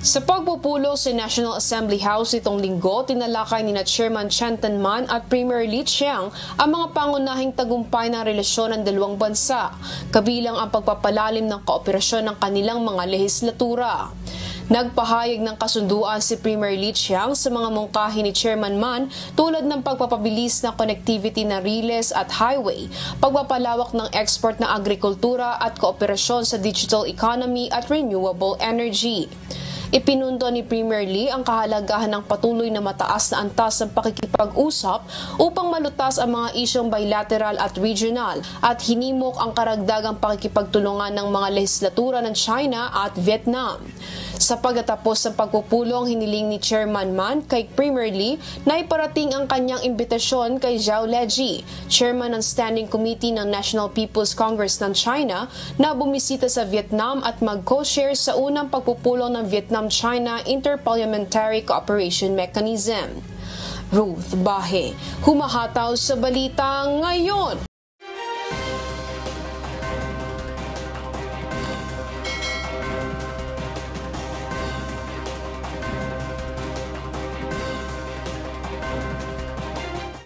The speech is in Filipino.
Sa pagpupulong sa National Assembly House itong linggo, tinalakay ni Chairman Chen Tengman at Premier Li Qiang ang mga pangunahing tagumpay ng relasyon ng dalawang bansa, kabilang ang pagpapalalim ng kooperasyon ng kanilang mga lehislatura. Nagpahayag ng kasunduan si Premier Li Qiang sa mga mungkahi ni Chairman Man tulad ng pagpapabilis ng connectivity na riles at highway, pagpapalawak ng export ng agrikultura at kooperasyon sa digital economy at renewable energy. Ipinundo ni Premier Li ang kahalagahan ng patuloy na mataas na antas ng pakikipag-usap upang malutas ang mga isyong bilateral at regional at hinimok ang karagdagang pakikipagtulungan ng mga lehislatura ng China at Vietnam. Sa pagtatapos ng pagpupulong, hiniling ni Chairman Man kay Premier Li na iparating ang kanyang imbitasyon kay Zhao Leji, Chairman ng Standing Committee ng National People's Congress ng China, na bumisita sa Vietnam at mag-co-share sa unang pagpupulong ng Vietnam-China Inter-Parliamentary Cooperation Mechanism. Ruth Bahe, humahataw sa balita ngayon.